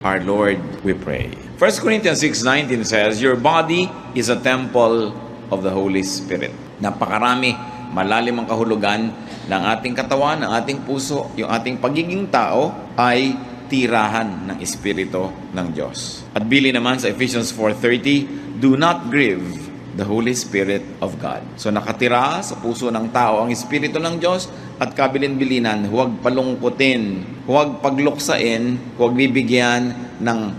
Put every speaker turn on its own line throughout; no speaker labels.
our Lord, we pray. 1 Corinthians 6:19 says, your body is a temple of the Holy Spirit. Napakarami, malalim ang kahulugan ng ating katawan, ng ating puso. Yung ating pagiging tao ay tirahan ng Espiritu ng Diyos. At bili naman sa Ephesians 4:30, do not grieve the Holy Spirit of God. So nakatira sa puso ng tao ang Espiritu ng Diyos at kabilin-bilinan, huwag palungkutin, huwag pagluksain, huwag bibigyan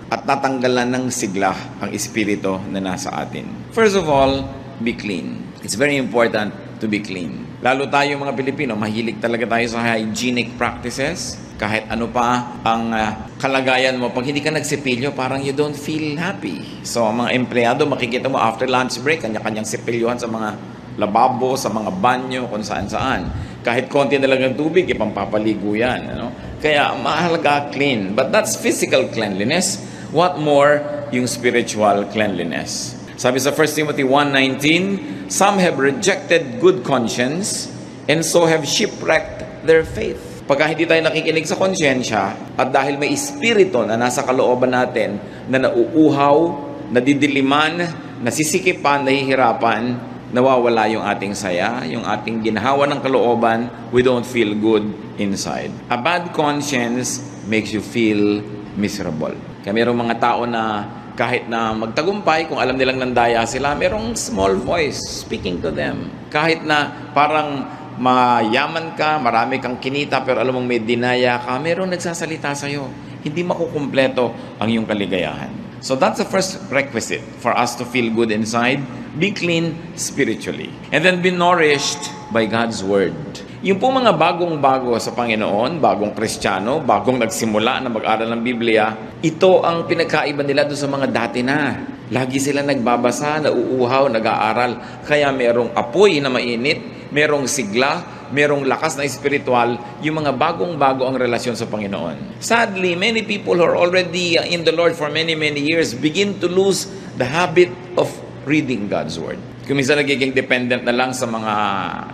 at tatanggalan ng sigla ang Espiritu na nasa atin. First of all, be clean. It's very important to be clean. Lalo tayo mga Pilipino, mahilig talaga tayo sa hygienic practices. Kahit ano pa ang kalagayan mo, pag hindi ka nagsipilyo, parang you don't feel happy. So, ang mga empleyado, makikita mo after lunch break, kanya-kanyang sipilyohan sa mga lababo, sa mga banyo, kung saan-saan. Kahit konti na lang ng tubig, ipampapaligo yan. Ano? Kaya, mahalaga clean. But that's physical cleanliness. What more yung spiritual cleanliness? Sabi sa 1 Timothy 1:19, some have rejected good conscience and so have shipwrecked their faith. Pagka hindi tayo nakikinig sa konsyensya at dahil may espiritu na nasa kalooban natin na nauuhaw, nadidiliman, nasisikipan, nahihirapan, nawawala yung ating saya, yung ating ginhawa ng kalooban, we don't feel good inside. A bad conscience makes you feel miserable. Kaya mayroong mga tao na kahit na magtagumpay, kung alam nilang nandaya sila, mayroong small voice speaking to them. Kahit na parang mayaman ka, marami kang kinita, pero alam mong may dinaya ka, mayroong nagsasalita sa'yo. Hindi makukumpleto ang iyong kaligayahan. So that's the first requisite for us to feel good inside. Be clean spiritually. And then be nourished by God's Word. Yung po mga bagong-bago sa Panginoon, bagong Kristiyano, bagong nagsimula na mag-aral ng Biblia, ito ang pinagkaiba nila doon sa mga dati na. Lagi sila nagbabasa, nauuhaw, nag-aaral. Kaya merong apoy na mainit, merong sigla, merong lakas na espiritual, yung mga bagong-bago ang relasyon sa Panginoon. Sadly, many people who are already in the Lord for many, many years begin to lose the habit of reading God's Word. Kung minsan nagiging dependent na lang sa mga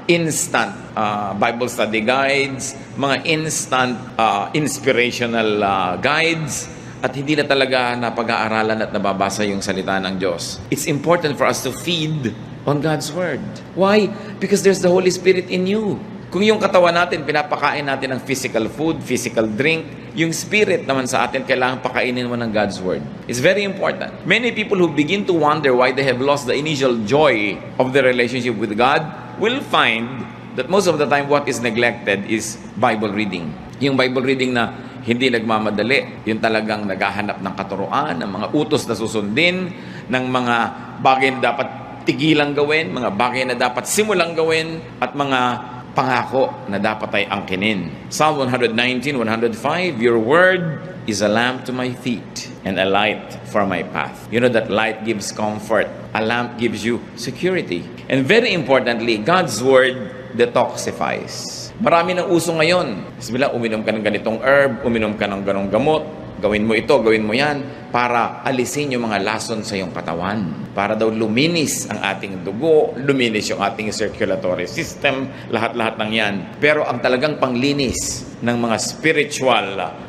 instant Bible study guides, mga instant inspirational guides, at hindi na talaga napag-aaralan at nababasa yung salita ng Diyos. It's important for us to feed on God's Word. Why? Because there's the Holy Spirit in you. Kung yung katawan natin, pinapakain natin ng physical food, physical drink, yung spirit naman sa atin, kailangan pakainin mo ng God's Word. It's very important. Many people who begin to wonder why they have lost the initial joy of their relationship with God will find that most of the time what is neglected is Bible reading. Yung Bible reading na hindi nagmamadali, yung talagang naghahanap ng katuruan, ng mga utos na susundin, ng mga bagay na dapat tigilang gawin, mga bagay na dapat simulang gawin, at mga pangako na dapat ay angkinin. Psalm 119:105, your word is a lamp to my feet and a light for my path. You know that light gives comfort. A lamp gives you security. And very importantly, God's word detoxifies. Marami ng uso ngayon. Bismillah, uminom ka ng ganitong herb, uminom ka ng ganong gamot, gawin mo ito, gawin mo yan, para alisin yung mga lason sa iyong katawan. Para daw luminis ang ating dugo, luminis yung ating circulatory system, lahat-lahat ng yan. Pero ang talagang panglinis ng mga spiritual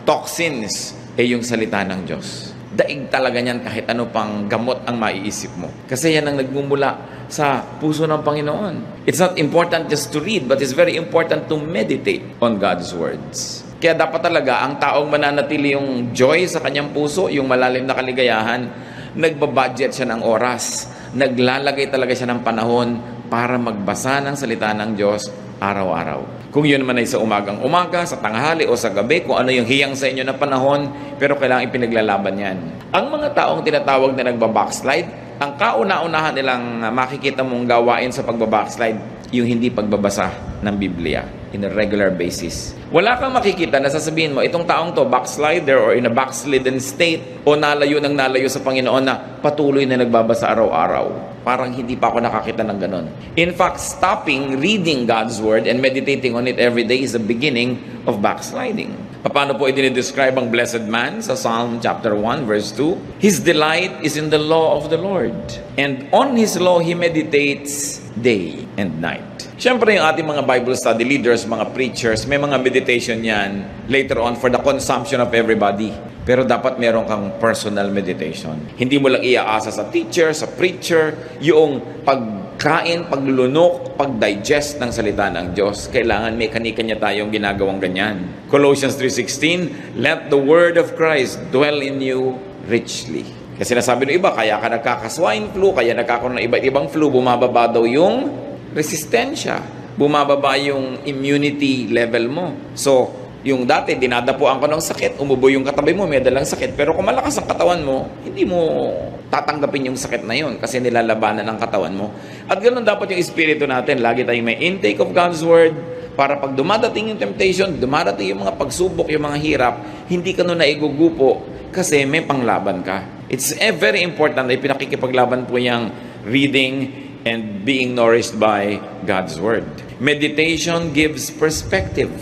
toxins ay yung salita ng Diyos. Daig talaga niyan kahit ano pang gamot ang maiisip mo. Kasi yan ang nagmumula sa puso ng Panginoon. It's not important just to read, but it's very important to meditate on God's words. Kaya dapat talaga ang taong mananatili yung joy sa kanyang puso, yung malalim na kaligayahan, nagbabudget siya ng oras, naglalagay talaga siya ng panahon para magbasa ng salita ng Diyos araw-araw. Kung yun naman ay sa umagang-umaga, sa tanghali o sa gabi, kung ano yung hiyang sa inyo na panahon, pero kailangan ipinaglalaban yan. Ang mga taong tinatawag na nagbabackslide, ang kauna-unahan nilang makikita mong gawain sa pagbabackslide, yung hindi pagbabasa ng Biblia in a regular basis. Wala kang makikita na sasabihin mo, itong taong to, backslider or in a backslidden state, o nalayo sa Panginoon na patuloy na nagbabasa araw-araw. Parang hindi pa ako nakakita ng ganon. In fact, stopping reading God's Word and meditating on it every day is the beginning of backsliding. Paano po i-describe ang blessed man sa Psalm chapter 1 verse 2? His delight is in the law of the Lord, and on His law He meditates day and night. Siyempre yung ating mga Bible study leaders, mga preachers, may mga meditation yan later on for the consumption of everybody. Pero dapat meron kang personal meditation. Hindi mo lang iaasa sa teacher, sa preacher, yung pagkain, paglulunok, pag-digest ng salita ng Diyos. Kailangan may kanya-kanya tayong ginagawang ganyan. Colossians 3:16, let the word of Christ dwell in you richly. Kasi nasabi ng iba, kaya ka nagkaka-swine flu, kaya nagkakaroon ng iba't ibang flu, bumababa daw yung resistensya. Bumababa yung immunity level mo. So, yung dati, dinadapuan ko ng sakit, umubo yung katabi mo, may dalang sakit. Pero kung malakas ang katawan mo, hindi mo tatanggapin yung sakit na yun kasi nilalabanan ng katawan mo. At ganoon dapat yung espiritu natin. Lagi tayong may intake of God's Word para pag dumadating yung temptation, dumadating yung mga pagsubok, yung mga hirap, hindi ka nun naigugupo kasi may panglaban ka. It's very important na pinakikipaglaban po yung reading and being nourished by God's Word. Meditation gives perspective.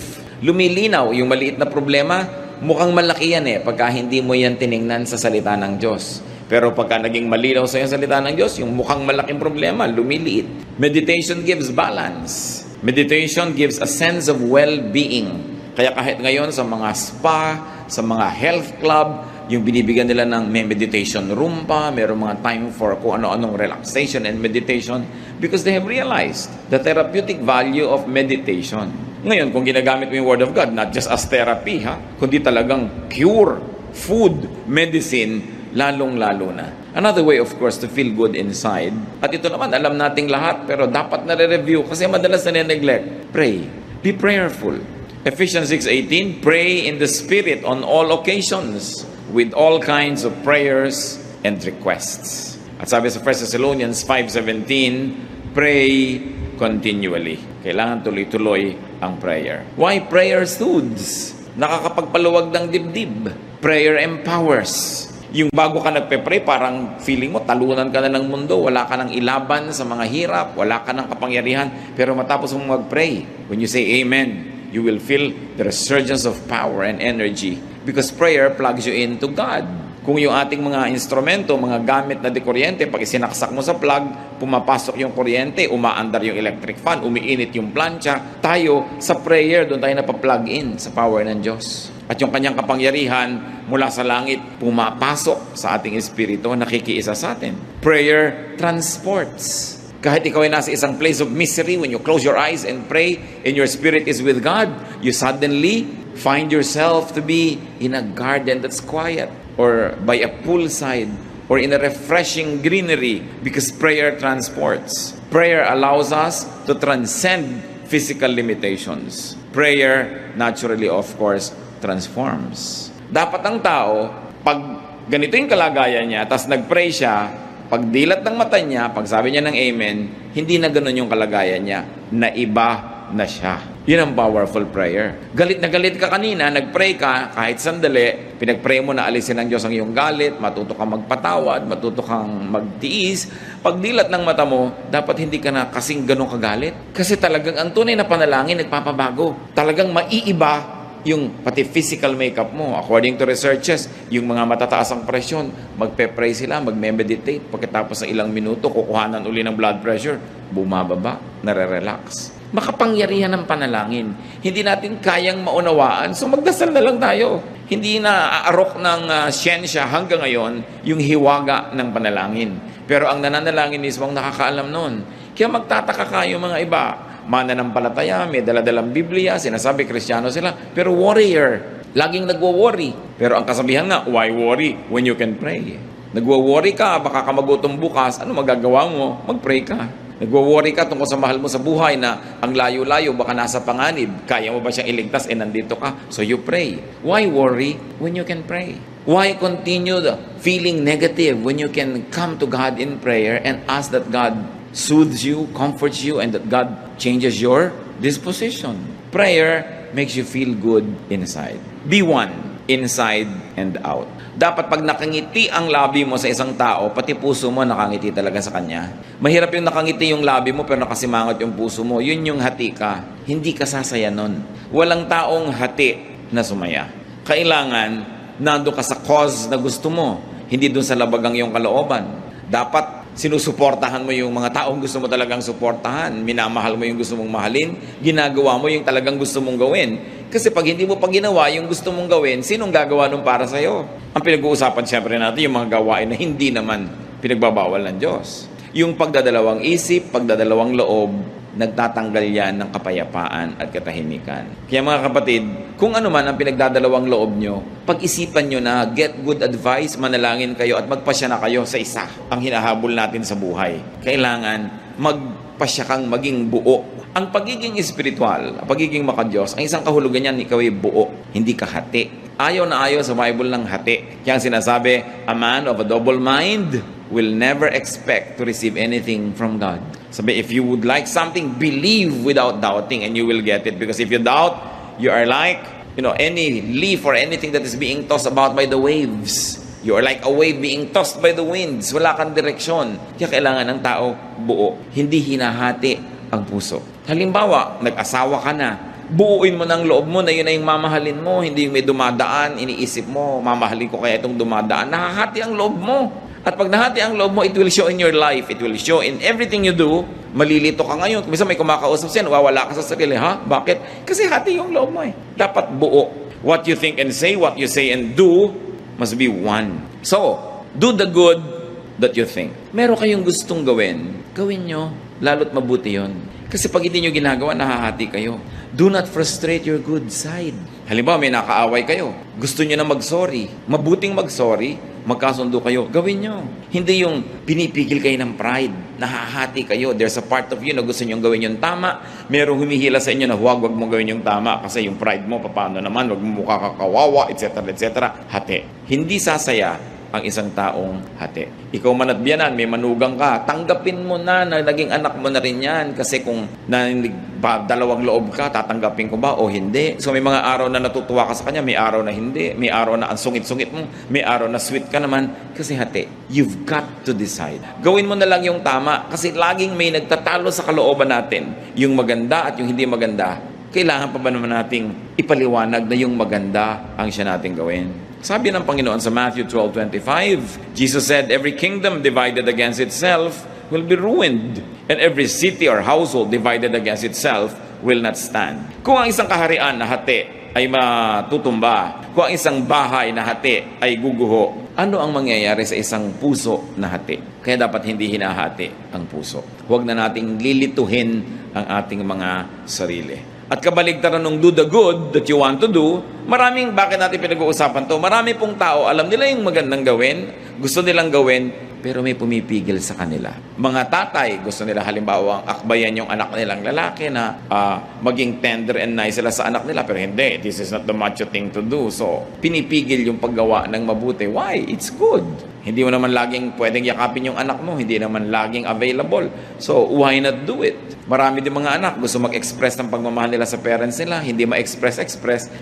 Lumilinaw yung maliit na problema, mukhang malaki yan pagka hindi mo yan tiningnan sa salita ng Diyos. Pero pagka naging malinaw sa yung salita ng Diyos, yung mukhang malaking problema, lumiliit. Meditation gives balance. Meditation gives a sense of well-being. Kaya kahit ngayon sa mga spa, sa mga health club, yung binibigyan nila ng may meditation room pa, mayroong mga time for kung ano-anong relaxation and meditation because they have realized the therapeutic value of meditation. Ngayon, kung ginagamit mo yung Word of God, not just as therapy, kundi talagang pure food, medicine, lalong-lalo na. Another way, of course, to feel good inside. At ito naman, alam nating lahat, pero dapat na-review kasi madalas na-neglect. Pray. Be prayerful. Ephesians 6:18, pray in the Spirit on all occasions with all kinds of prayers and requests. At sabi sa 1 Thessalonians 5:17, pray continually. Kailangan tuloy-tuloy ang prayer. Why prayer soothes? Nakakapagpaluwag ng dibdib. Prayer empowers. Yung bago ka nagpe-pray, parang feeling mo, talunan ka na ng mundo, wala ka ng ilaban sa mga hirap, wala ka ng kapangyarihan, pero matapos mong mag-pray, when you say amen, you will feel the resurgence of power and energy because prayer plugs you into God. Kung yung ating mga instrumento, mga gamit na dekuryente, pag isinaksak mo sa plug, pumapasok yung kuryente, umaandar yung electric fan, umiinit yung plancha, tayo sa prayer, doon tayo napaplug in sa power ng Diyos. At yung kanyang kapangyarihan mula sa langit, pumapasok sa ating espiritu, nakikiisa sa atin. Prayer transports. Kahit ikaw ay nasa isang place of misery, when you close your eyes and pray, and your spirit is with God, you suddenly find yourself to be in a garden that's quiet, or by a poolside, or in a refreshing greenery, because prayer transports. Prayer allows us to transcend physical limitations. Prayer, naturally, of course, transforms. Dapat ang tao, pag ganito yung kalagayan niya, tas nag-pray siya, pag dilat ng mata niya, pag sabi niya ng amen, hindi na ganun yung kalagayan niya, na iba na siya. Yun ang powerful prayer. Galit na galit ka kanina, nag-pray ka, kahit sandali, pinag-pray mo na alisin ng Diyos ang iyong galit, matuto kang magpatawad, matuto kang magtiis. Pag dilat ng mata mo, dapat hindi ka na kasing ganun kagalit. Kasi talagang ang tunay na panalangin, nagpapabago. Talagang maiiba yung pati physical makeup mo. According to researches, yung mga matataas ang presyon, magpe-pray sila, magme-meditate. Pagkatapos ng ilang minuto, kukuhanan uli ng blood pressure, bumababa, nare-relax. Makapangyarihan ng panalangin. Hindi natin kayang maunawaan, so magdasal na lang tayo. Hindi na aarok ng siyensya hanggang ngayon yung hiwaga ng panalangin. Pero ang nananalangin mismo ang nakakaalam nun. Kaya magtataka kayo mga iba. Mananampalataya, may daladalang Biblia, sinasabi Kristiyano sila, pero warrior. Laging nagwo-worry. Pero ang kasabihan nga, why worry when you can pray? Nagwo-worry ka, baka ka magutom bukas, ano magagawa mo? Mag-pray ka. Nagwo-worry ka tungkol sa mahal mo sa buhay na ang layo-layo, baka nasa panganib. Kaya mo ba siyang iligtas? Nandito ka. So you pray. Why worry when you can pray? Why continue feeling negative when you can come to God in prayer and ask that God soothes you, comforts you, and that God changes your disposition? Prayer makes you feel good inside. Be one, inside and out. Dapat pag nakangiti ang labi mo sa isang tao, pati puso mo nakangiti talaga sa kanya. Mahirap yung nakangiti yung labi mo pero nakasimangot yung puso mo. Yun yung hati ka. Hindi ka sasaya nun. Walang taong hati na sumaya. Kailangan nando ka sa cause na gusto mo, hindi dun sa labagang yung kalooban. Dapat sinusuportahan mo yung mga taong gusto mo talagang suportahan. Minamahal mo yung gusto mong mahalin. Ginagawa mo yung talagang gusto mong gawin. Kasi pag hindi mo pa ginawa yung gusto mong gawin, sinong gagawa nun para sa'yo? Ang pinag-uusapan siyempre natin yung mga gawain na hindi naman pinagbabawal ng Diyos. Yung pagdadalawang isip, pagdadalawang loob, nagtatanggal yan ng kapayapaan at katahimikan. Kaya mga kapatid, kung ano man ang pinagdadalawang loob nyo, pag-isipan nyo na get good advice, manalangin kayo at magpasya na kayo sa isa ang hinahabol natin sa buhay. Kailangan magpasya kang maging buo. Ang pagiging espiritual, ang pagiging makadiyos, ang isang kahulugan niyan, ikaw ay buo, hindi ka hati. Ayaw na ayaw sa Bible ng hati. Kaya ang sinasabi, a man of a double mind will never expect to receive anything from God. Sabi, if you would like something, believe without doubting and you will get it. Because if you doubt, you are like, any leaf or anything that is being tossed about by the waves. You are like a wave being tossed by the winds. Wala kang direksyon. Kaya kailangan ng tao buo. Hindi hinahati ang puso. Halimbawa, nag-asawa ka na. Buuin mo ng loob mo na yun ay yung mamahalin mo. Hindi yung may dumadaan, iniisip mo, mamahalin ko kaya itong dumadaan. Nahahati ang loob mo. At pag nahati ang loob mo, it will show in your life. It will show in everything you do. Malilito ka ngayon. Kung may kumakausap siya, wawala ka sa sarili. Ha? Bakit? Kasi hati yung loob mo eh. Dapat buo. What you think and say, what you say and do, must be one. So, do the good that you think. Meron kayong gustong gawin, gawin nyo. Lalo't mabuti yun. Kasi pag hindi nyo ginagawa, nahahati kayo. Do not frustrate your good side. Halimbawa, may nakaaway kayo. Gusto nyo na mag-sorry. Mabuting mag-sorry, magkasundo kayo. Gawin nyo. Hindi yung pinipigil kayo ng pride. Nahahati kayo. There's a part of you na gusto nyo gawin yung tama. Merong humihila sa inyo na huwag mo gawin yung tama kasi yung pride mo, paano naman, wag mo mukha kakawawa, etc. etc. Hati. Hindi sasaya ang isang taong hati. Ikaw man at biyanan, may manugang ka, tanggapin mo na naging anak mo na rin yan. Kasi kung dalawang loob ka, tatanggapin ko ba o hindi? So may mga araw na natutuwa ka sa kanya, may araw na hindi. May araw na ang sungit-sungit mo, may araw na sweet ka naman. Kasi hati. You've got to decide. Gawin mo na lang yung tama kasi laging may nagtatalo sa kalooban natin. Yung maganda at yung hindi maganda. Kailangan pa ba naman nating ipaliwanag na yung maganda ang siya nating gawin? Sabi ng Panginoon sa Matthew 12:25, Jesus said, every kingdom divided against itself will be ruined, and every city or household divided against itself will not stand. Kung ang isang kaharian na hati ay matutumba, kung ang isang bahay na hati ay guguho, ano ang mangyayari sa isang puso na hati? Kaya dapat hindi hinahati ang puso. Huwag na nating lilituhin ang ating mga sarili. At kabaligtaran ng do the good that you want to do, bakit natin pinag-uusapan to? Marami pong tao, alam nila yung magandang gawin, gusto nilang gawin, pero may pumipigil sa kanila. Mga tatay, gusto nila halimbawa akbayan yung anak nilang lalaki na maging tender and nice sila sa anak nila, pero hindi, this is not the macho thing to do. So, pinipigil yung paggawa ng mabuti. Why? It's good. Hindi mo naman laging pwedeng yakapin yung anak mo, hindi naman laging available. So, why not do it? Marami din mga anak gusto mag-express ng pagmamahal nila sa parents nila, hindi ma-express.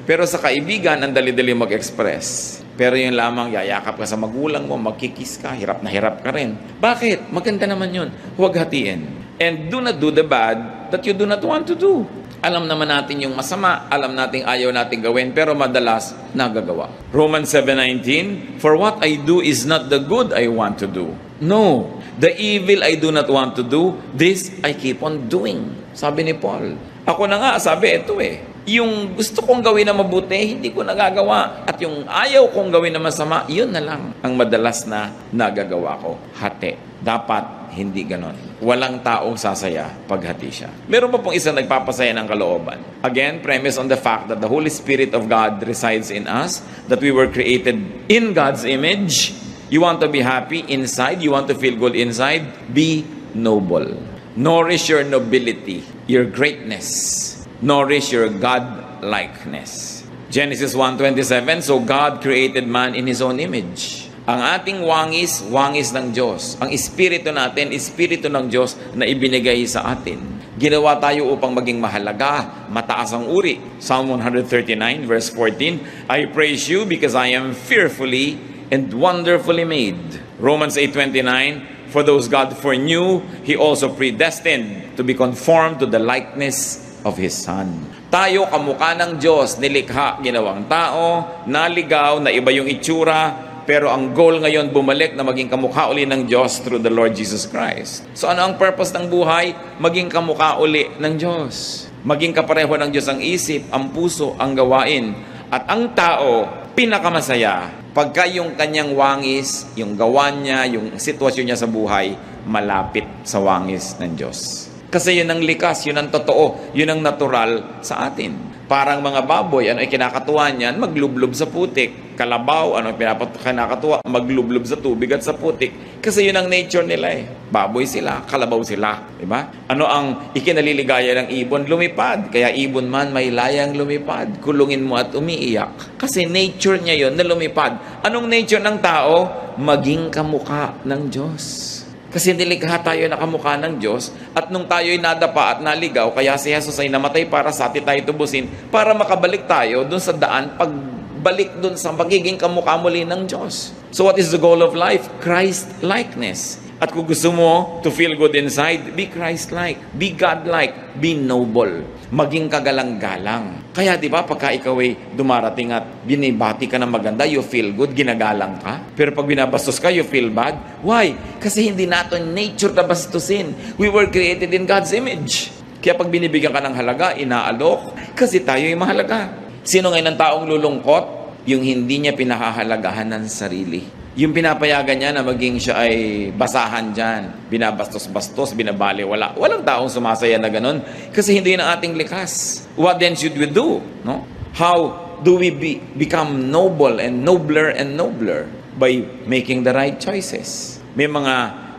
Pero sa kaibigan, ang dali-dali mag-express. Pero yun lamang, yayakap ka sa magulang mo, magkikis ka, hirap na hirap ka rin. Bakit? Maganda naman yun. Huwag hatiin. And do not do the bad that you do not want to do. Alam naman natin yung masama, alam natin ayaw natin gawin, pero madalas nagagawa. Romans 7:19, for what I do is not the good I want to do. No, the evil I do not want to do, this I keep on doing. Sabi ni Paul. Ako na nga, sabi, ito yung gusto kong gawin na mabuti, hindi ko nagagawa. At yung ayaw kong gawin na masama, yun na lang ang madalas na nagagawa ko. Hati. Dapat hindi ganon. Walang taong sasaya pag hati siya. Meron pa pong isang nagpapasaya ng kalooban. Again, premise on the fact that the Holy Spirit of God resides in us, that we were created in God's image. You want to be happy inside, you want to feel good inside, be noble. Nourish your nobility, your greatness. Nourish your God-likeness. Genesis 1:27, so God created man in His own image. Ang ating wangis, wangis ng Diyos. Ang espiritu natin, espiritu ng Diyos na ibinigay sa atin. Ginawa tayo upang maging mahalaga, mataas ang uri. Psalm 139 verse 14, I praise you because I am fearfully and wonderfully made. Romans 8:29, for those God foreknew, He also predestined to be conformed to the likeness of His Son. Tayo, kamukha ng Diyos, nilikha, ginawang tao, naligaw, na iba yung itsura, pero ang goal ngayon bumalik na maging kamukha uli ng Diyos through the Lord Jesus Christ. So ano ang purpose ng buhay? Maging kamukha uli ng Diyos. Maging kapareho ng Diyos ang isip, ang puso, ang gawain. At ang tao, pinakamasaya pagka yung kanyang wangis, yung gawa niya, yung sitwasyon niya sa buhay, malapit sa wangis ng Diyos. Kasi yun ang likas, yun ang totoo, yun ang natural sa atin. Parang mga baboy, ano ay kinakatuwa niyan? Maglublob sa putik. Kalabaw, ano kinakatuwa? Maglublob sa tubig at sa putik. Kasi yun ang nature nila eh. Baboy sila, kalabaw sila. Diba? Ano ang ikinaliligaya ng ibon? Lumipad. Kaya ibon man may layang lumipad. Kulungin mo at umiiyak. Kasi nature niya yun na lumipad. Anong nature ng tao? Maging kamukha ng Diyos. Kasi nilikha tayo na kamukha ng Diyos at nung tayo'y nadapa at naligaw, kaya si Jesus ay namatay para sa atin tayo tubusin para makabalik tayo dun sa daan, pagbalik dun sa pagiging kamukha muli ng Diyos. So what is the goal of life? Christ-likeness. At kung gusto mo to feel good inside, be Christ-like, be God-like, be noble, maging kagalang-galang. Kaya di ba pagka ikaw ay dumarating at binibati ka ng maganda, you feel good, ginagalang ka. Pero pag binabastos ka, you feel bad. Why? Kasi hindi natin nature na bastusin. We were created in God's image. Kaya pag binibigyan ka ng halaga, inaalok. Kasi tayo ay mahalaga. Sino ngayon ang taong lulungkot? Yung hindi niya pinahahalagahan ng sarili. Yung pinapayagan niya na maging siya ay basahan dyan, binabastos-bastos, binabaliwala. Walang taong sumasaya na ganun kasi hindi yun ang ating likas. What then should we do? No? How do we become noble and nobler and nobler? By making the right choices. May mga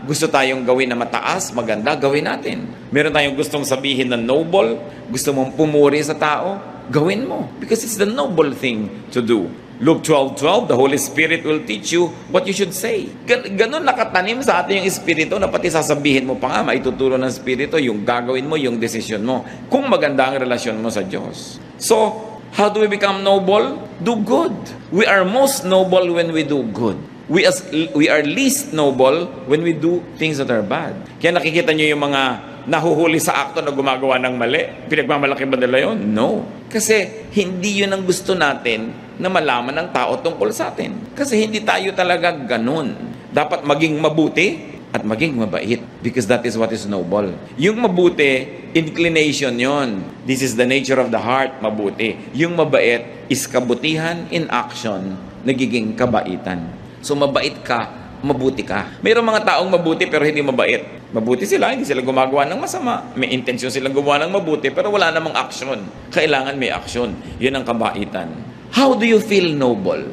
gusto tayong gawin na mataas, maganda, gawin natin. Meron tayong gustong sabihin na noble, gusto mong pumuri sa tao, gawin mo. Because it's the noble thing to do. Luke 12:12, the Holy Spirit will teach you what you should say. Ganun nakatanim sa atin yung Espiritu na pati sasabihin mo pa nga, maituturo ng Espiritu yung gagawin mo, yung desisyon mo. Kung maganda ang relasyon mo sa Diyos. So, how do we become noble? Do good. We are most noble when we do good. We are least noble when we do things that are bad. Kaya nakikita nyo yung mga nahuhuli sa akto na gumagawa ng mali. Pinagmamalaki ba nila yun? No. Kasi hindi yun ang gusto natin na malaman ng tao tungkol sa atin. Kasi hindi tayo talaga ganun. Dapat maging mabuti at maging mabait. Because that is what is noble. Yung mabuti, inclination yon. This is the nature of the heart, mabuti. Yung mabait is kabutihan in action, nagiging kabaitan. So mabait ka, mabuti ka. Mayroong mga taong mabuti pero hindi mabait. Mabuti sila, hindi sila gumagawa ng masama. May intensyon silang gumawa ng mabuti pero wala namang aksyon. Kailangan may aksyon. Yun ang kabaitan. How do you feel noble?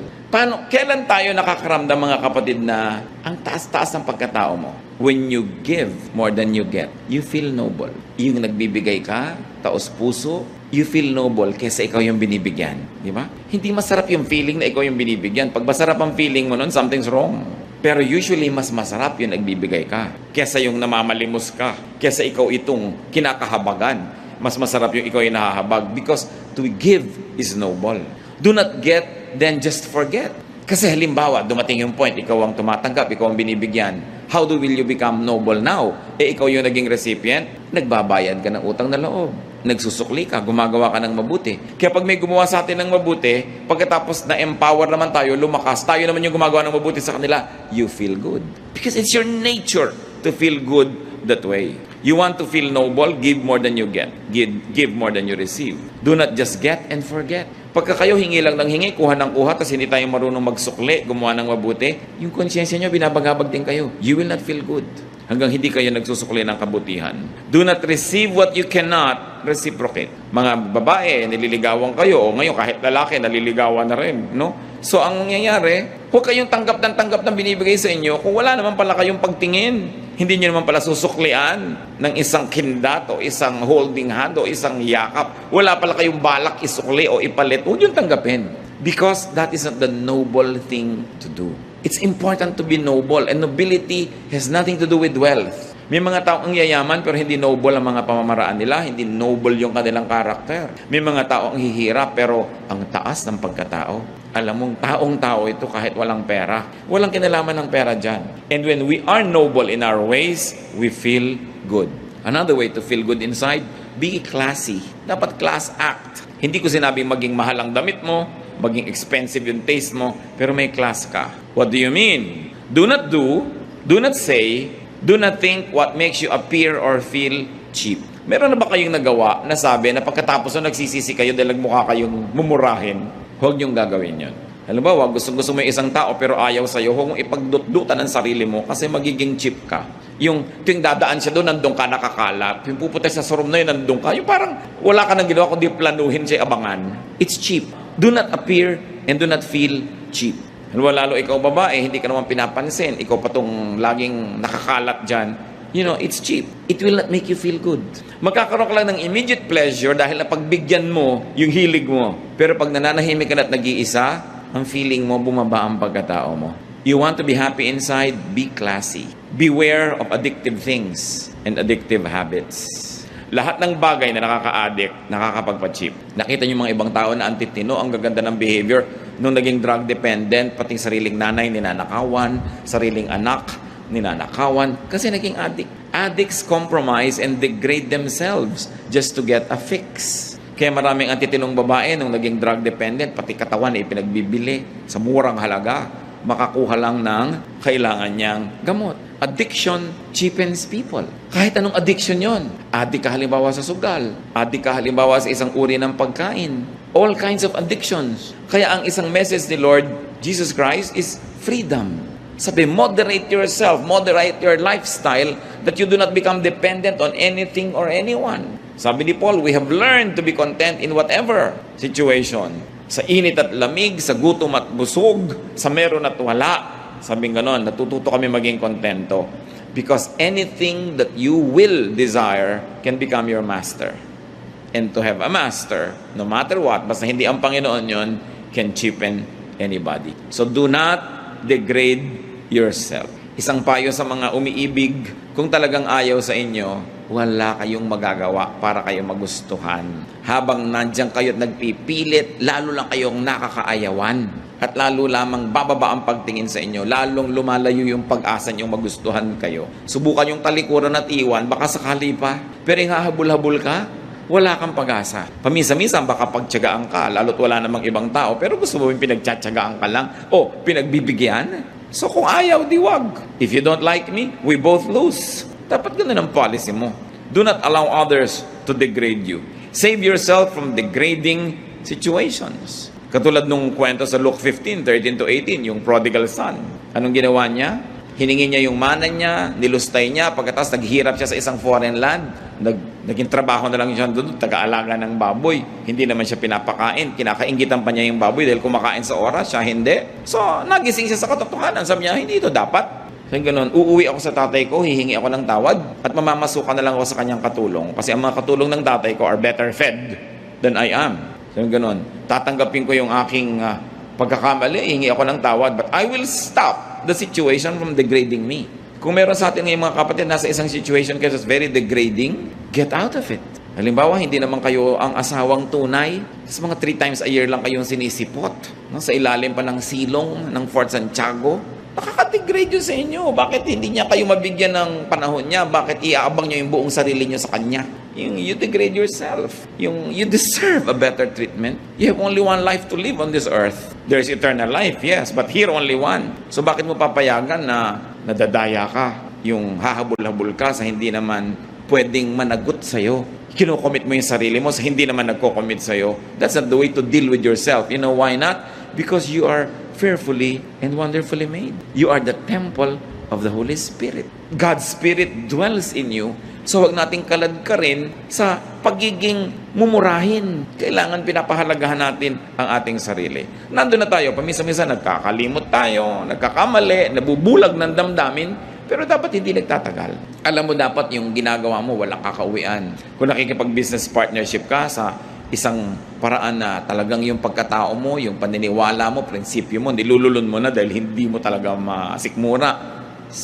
Kailan tayo nakakaramdam mga kapatid na ang taas-taas ng pagkatao mo? When you give more than you get, you feel noble. Yung nagbibigay ka, taos puso, you feel noble kaysa ikaw yung binibigyan. Di ba? Hindi masarap yung feeling na ikaw yung binibigyan. Pag masarap ang feeling mo nun, something's wrong. Pero usually, mas masarap yung nagbibigay ka. Kesa yung namamalimos ka. Kesa ikaw itong kinakahabagan. Mas masarap yung ikaw yung nahahabag. Because to give is noble. Do not get, then just forget. Kasi halimbawa, dumating yung point, ikaw ang tumatanggap, ikaw ang binibigyan. How will you become noble now? Ikaw yung naging recipient, nagbabayad ka ng utang na loob. Nagsusukli ka, gumagawa ka ng mabuti. Kaya pag may gumawa sa atin ng mabuti, pagkatapos na-empower naman tayo, lumakas, tayo naman yung gumagawa ng mabuti sa kanila, you feel good. Because it's your nature to feel good that way. You want to feel noble, give more than you get. Give more than you receive. Do not just get and forget. Pagka kayo hingi lang ng hingi, kuha ng kuha, tapos hindi tayo marunong magsukli, gumawa ng mabuti, yung konsyensya nyo, binabagabag din kayo. You will not feel good. Hanggang hindi kayo nagsusukli ng kabutihan. Do not receive what you cannot reciprocate. Mga babae, nililigawan kayo, o ngayon kahit lalaki, naliligawan na rin. No? So ang nangyayari, huwag kayong tanggap ng binibigay sa inyo kung wala naman pala kayong pagtingin. Hindi nyo naman pala susuklian ng isang kindat o isang holding hand o isang yakap. Wala pala kayong balak isukli o ipalit. Huwag yung tanggapin. Because that is not the noble thing to do. It's important to be noble. And nobility has nothing to do with wealth. May mga taong yayaman pero hindi noble ang mga pamamaraan nila. Hindi noble yung kanilang karakter. May mga taong hihirap pero ang taas ng pagkatao. Alam mong taong-tao ito kahit walang pera. Walang kinalaman ng pera dyan. And when we are noble in our ways, we feel good. Another way to feel good inside, be classy. Dapat class act. Hindi ko sinabing maging mahal ang damit mo, maging expensive yung taste mo, pero may class ka. What do you mean? Do not say, do not think what makes you appear or feel cheap. Meron na ba kayong nagawa na sabi na pagkatapos na nagsisisi kayo dahil nagmukha kayong mumurahin, huwag niyong gagawin yun? Halimbawa, gusto mo yung isang tao pero ayaw sa'yo, huwag mong ipagdutdutan ang sarili mo kasi magiging cheap ka. Yung tuwing dadaan siya doon, nandun ka nakakalat. Yung pupunta sa room na yun, nandun ka. Yung parang wala ka nang ginawa kundi planuhin siya abangan. It's cheap. Do not appear and do not feel cheap. Lalo ikaw babae, hindi ka naman pinapansin. Ikaw pa tong laging nakakalat dyan. You know, it's cheap. It will not make you feel good. Magkakaroon ka lang ng immediate pleasure dahil napagbigyan mo yung hilig mo. Pero pag nananahimik ka na at nag-iisa, ang feeling mo, bumaba ang pagkatao mo. You want to be happy inside? Be classy. Beware of addictive things and addictive habits. Lahat ng bagay na nakaka-addict, nakakapagpa-cheap. Nakita niyo mga ibang tao na antitino, ang gaganda ng behavior nung naging drug dependent, pati sariling nanay ninanakawan, sariling anak ninanakawan, kasi naging addict. Addicts compromise and degrade themselves just to get a fix. Kaya maraming antitinong babae nung naging drug dependent, pati katawan ay pinagbibili sa murang halaga, makakuha lang ng kailangan niyang gamot. Addiction cheapens people. Kahit anong addiction yon. Addict ka halimbawa sa sugal. Addict ka halimbawa sa isang uri ng pagkain. All kinds of addictions. Kaya ang isang message ni Lord Jesus Christ is freedom. Sabi, moderate yourself, moderate your lifestyle that you do not become dependent on anything or anyone. Sabi ni Paul, we have learned to be content in whatever situation. Sa init at lamig, sa gutom at busog, sa meron at wala. Sabi ganon, natututo kami maging kontento. Because anything that you will desire can become your master. And to have a master, no matter what, basta hindi ang Panginoon yon, can cheapen anybody. So do not degrade yourself. Isang payo sa mga umiibig, kung talagang ayaw sa inyo, wala kayong magagawa para kayo magustuhan. Habang nandiyan kayo at nagpipilit, lalo lang kayong nakakaayawan. At lalo lamang bababa ang pagtingin sa inyo. Lalong lumalayo yung pag-asa niyong magustuhan kayo. Subukan yung talikuran at iwan, baka sakali pa. Pero yung hahabol-habol ka, wala kang pag-asa. Paminsan-minsan baka pagtiyagaan ka, lalo't wala namang ibang tao, pero gusto mo yung pinagtsatsagaan ka lang o pinagbibigyan. So kung ayaw, di wag. If you don't like me, we both lose. Dapat ganun ang policy mo. Do not allow others to degrade you. Save yourself from degrading situations. Katulad nung kwento sa Luke 15:13-18, yung prodigal son. Anong ginawa niya? Hiningi niya yung mana niya, nilustay niya, pagkatapos naghirap siya sa isang foreign land, naging trabaho na lang siya doon, taga-alaga ng baboy. Hindi naman siya pinapakain, kinakaingitan pa niya yung baboy dahil kumakain sa oras, siya hindi. So, nagising siya sa katotohanan, sabi niya, hindi ito dapat. So, ganoon, uuwi ako sa tatay ko, hihingi ako ng tawad, at mamamasukan na lang ako sa kanyang katulong. Kasi ang mga katulong ng tatay ko are better fed than I am. So, ganoon, tatanggapin ko yung aking pagkakamali, hihingi ako ng tawad, but I will stop the situation from degrading me. Kung meron sa atin ngayong mga kapatid, nasa isang situation kayo that's very degrading, get out of it. Halimbawa, hindi naman kayo ang asawang tunay, sa mga 3 times a year lang kayong sinisipot, no? Sa ilalim pa ng silong ng Fort Santiago, nakaka-degrade yun sa inyo. Bakit hindi niya kayo mabigyan ng panahon niya? Bakit iaabang niyo yung buong sarili niyo sa kanya? Yung you degrade yourself. Yung you deserve a better treatment. You have only one life to live on this earth. There's eternal life, yes, but here only one. So bakit mo papayagan na nadadaya ka? Yung hahabol-habol ka sa hindi naman pwedeng managot sa'yo. Kinocommit mo yung sarili mo sa hindi naman nagko-commit sa'yo. That's not the way to deal with yourself. You know why not? Because you are fearfully and wonderfully made. You are the temple of the Holy Spirit. God's Spirit dwells in you. So wag nating kalad ka rin sa pagiging mumurahin. Kailangan pinapahalagahan natin ang ating sarili. Nandun na tayo, paminsan-minsan nagkakalimot tayo, nagkakamali, nabubulag ng damdamin, pero dapat hindi nagtatagal. Alam mo dapat yung ginagawa mo, walang kakauwian. Kung nakikipag-business partnership ka sa isang paraan na talagang yung pagkatao mo, yung paniniwala mo, prinsipyo mo, nilululun mo na dahil hindi mo talaga masikmura,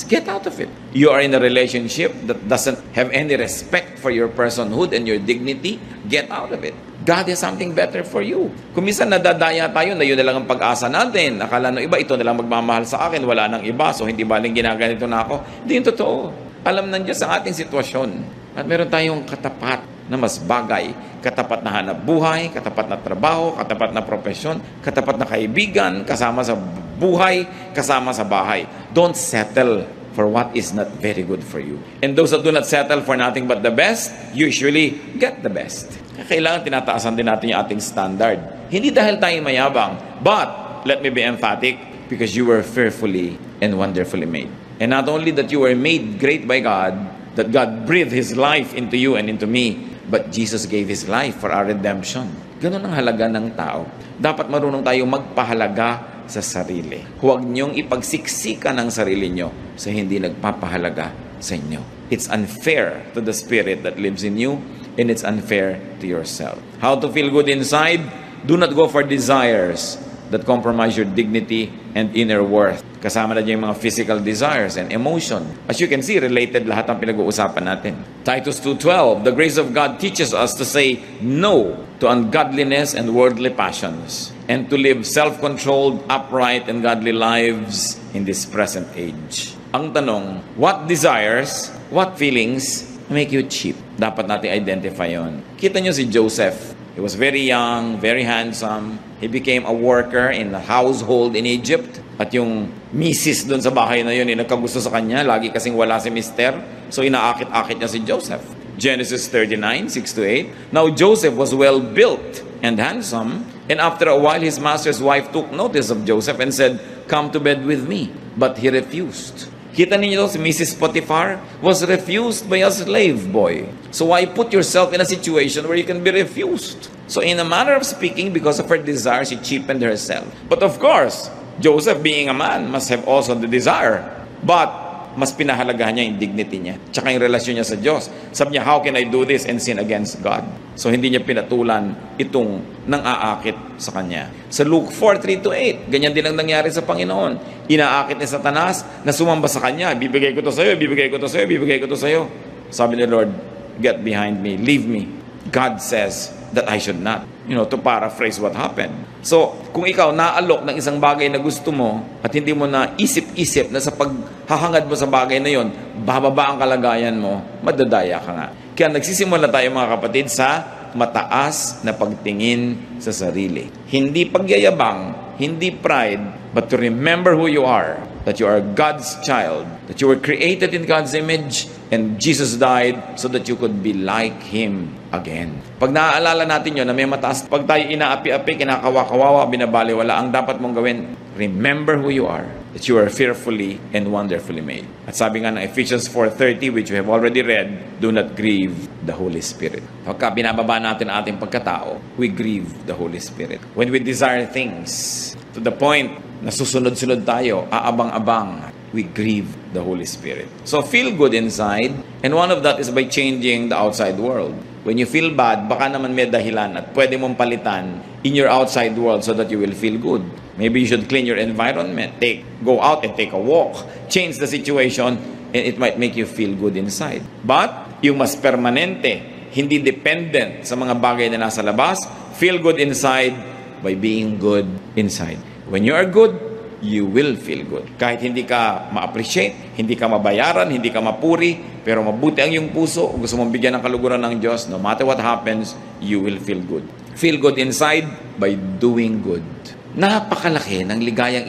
get out of it. You are in a relationship that doesn't have any respect for your personhood and your dignity, get out of it. God has something better for you. Kung minsan nadadaya tayo na yun na lang ang pag-asa natin, akala ng iba, ito na lang magmamahal sa akin, wala nang iba, so hindi baling ginaganito na ako. Hindi yung totoo. Alam ng Diyos ang ating sitwasyon. At meron tayong katapat na mas bagay, katapat na hanap buhay, katapat na trabaho, katapat na profesyon, katapat na kaibigan, kasama sa buhay, kasama sa bahay. Don't settle for what is not very good for you. And those that do not settle for nothing but the best, usually get the best. Kailangan tinataasan din natin yung ating standard. Hindi dahil tayo mayabang, but, let me be emphatic, because you were fearfully and wonderfully made. And not only that you were made great by God, that God breathed His life into you and into me, but Jesus gave His life for our redemption. Ganun ang halaga ng tao. Dapat marunong tayo magpahalaga sa sarili. Huwag niyong ipagsiksikan ang sarili niyo sa hindi nagpapahalaga sa inyo. It's unfair to the spirit that lives in you, and it's unfair to yourself. How to feel good inside? Do not go for desires that compromise your dignity and inner worth. Kasama na dyan yung mga physical desires and emotion. As you can see, related lahat ang pinag-uusapan natin. Titus 2:12, the grace of God teaches us to say no to ungodliness and worldly passions, and to live self-controlled, upright, and godly lives in this present age. Ang tanong, what desires, what feelings make you cheap? Dapat natin identify yon. Kita nyo si Joseph. He was very young, very handsome. He became a worker in a household in Egypt. At yung misis doon sa bahay na yun, nagkagusto sa kanya. Lagi kasing wala si mister. So inaakit-akit niya si Joseph. Genesis 39, 6-8. Now Joseph was well built and handsome. And after a while, his master's wife took notice of Joseph and said, "Come to bed with me." But he refused. Kita ninyo si Mrs. Potiphar was refused by a slave boy. So why put yourself in a situation where you can be refused? So in a manner of speaking, because of her desire, she cheapened herself. But of course, Joseph being a man must have also the desire. But mas pinahalagahan niya yung dignity niya. Tsaka yung relasyon niya sa Diyos. Sabi niya, how can I do this and sin against God? So hindi niya pinatulan itong nang-aakit sa kanya. Sa Luke 4:3-8, ganyan din ang nangyari sa Panginoon. Inaakit ni Satanas na sumamba sa kanya. Bibigay ko to sa'yo, bibigay ko to sa'yo, bibigay ko to sa'yo. Sabi ni Lord, get behind me, leave me. God says that I should not. To paraphrase what happened. So, kung ikaw naalok ng isang bagay na gusto mo at hindi mo na isip-isip na sa paghahangad mo sa bagay na yon, bababa ang kalagayan mo, madadaya ka nga. Kaya nagsisimula tayo mga kapatid sa mataas na pagtingin sa sarili. Hindi pagyayabang, hindi pride, but to remember who you are, that you are God's child, that you were created in God's image, and Jesus died so that you could be like Him again. Pag naaalala natin yun na may mataas, pag tayo inaapi-api, kinakawa-kawawa, binabaliwala, ang dapat mong gawin, remember who you are, that you are fearfully and wonderfully made. At sabi nga ng Ephesians 4:30, which we have already read, do not grieve the Holy Spirit. Pagka binababa natin ang ating pagkatao, we grieve the Holy Spirit. When we desire things to the point na susunod-sunod tayo, aabang-abang, we grieve the Holy Spirit. So feel good inside, and one of that is by changing the outside world. When you feel bad, baka naman may dahilan at pwede mong palitan in your outside world so that you will feel good. Maybe you should clean your environment, go out and take a walk, change the situation, and it might make you feel good inside. But yung mas permanente, hindi dependent sa mga bagay na nasa labas, feel good inside by being good inside. When you are good, you will feel good. Kahit hindi ka ma-appreciate, hindi ka mabayaran, hindi ka mapuri, pero mabuti ang iyong puso, gusto mong bigyan ng kaluguran ng Diyos, no matter what happens, you will feel good. Feel good inside by doing good. Napakalaki ng ligayang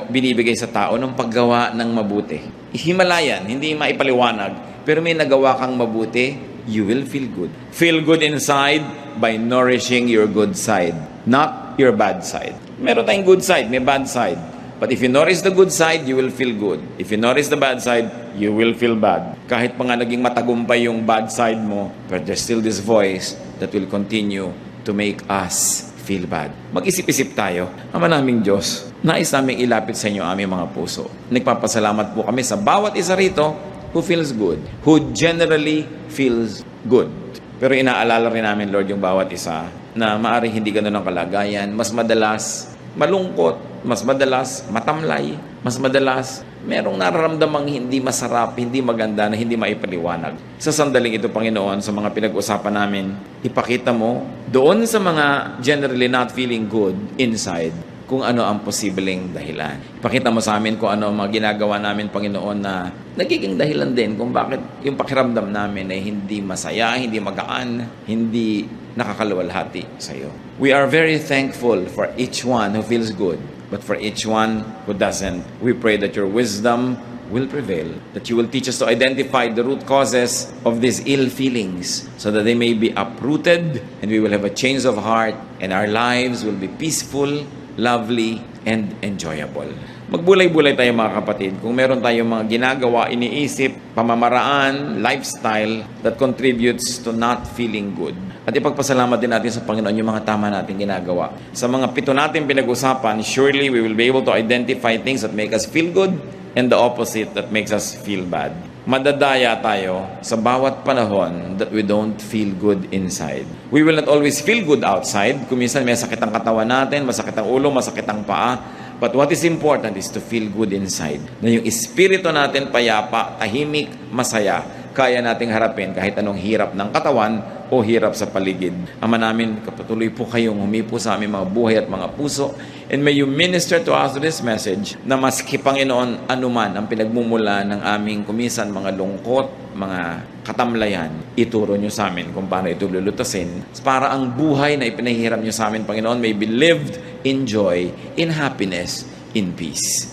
binibigay sa tao ng paggawa ng mabuti. Himalayan, hindi maipaliwanag, pero may nagawa kang mabuti, you will feel good. Feel good inside by nourishing your good side, not your bad side. Meron tayong good side, may bad side. But if you notice the good side, you will feel good. If you notice the bad side, you will feel bad. Kahit pa nga naging matagumpay yung bad side mo, but there's still this voice that will continue to make us feel bad. Mag-isip-isip tayo. Ama naming Diyos, nais naming ilapit sa inyo aming mga puso. Nagpapasalamat po kami sa bawat isa rito who feels good, who generally feels good. Pero inaalala rin namin, Lord, yung bawat isa na maaaring hindi ganun ang kalagayan. Mas madalas malungkot, mas madalas matamlay, mas madalas merong nararamdamang hindi masarap, hindi maganda, na hindi maipaliwanag. Sa sandaling ito, Panginoon, sa mga pinag-usapan namin, ipakita mo doon sa mga generally not feeling good inside, kung ano ang posibleng dahilan. Ipakita mo sa amin kung ano ang mga ginagawa namin, Panginoon, na nagiging dahilan din kung bakit yung pakiramdam namin ay hindi masaya, hindi magaan, hindi nakakaluwalhati sa iyo. We are very thankful for each one who feels good, but for each one who doesn't, we pray that your wisdom will prevail. That you will teach us to identify the root causes of these ill feelings so that they may be uprooted and we will have a change of heart and our lives will be peaceful, lovely, and enjoyable. Magbulay-bulay tayo mga kapatid. Kung meron tayong mga ginagawa, iniisip, pamamaraan, lifestyle that contributes to not feeling good. At ipagpasalamat din natin sa Panginoon yung mga tama natin ginagawa. Sa mga 7 natin pinag-usapan, surely we will be able to identify things that make us feel good and the opposite that makes us feel bad. Madadaya tayo sa bawat panahon that we don't feel good inside. We will not always feel good outside. Kung minsan may sakit ang katawan natin, masakit ang ulo, masakit ang paa. But what is important is to feel good inside. Na yung espiritu natin payapa, tahimik, masaya. Kaya nating harapin kahit anong hirap ng katawan o hirap sa paligid. Ama namin, kapatuloy po kayong humipo sa aming mga buhay at mga puso. And may you minister to us this message na maski Panginoon anuman ang pinagmumula ng aming kumisan mga lungkot, mga katamlayan, ituro nyo sa amin kung paano ito lulutasin para ang buhay na ipinahiram nyo sa amin, Panginoon, may be lived in joy, in happiness, in peace.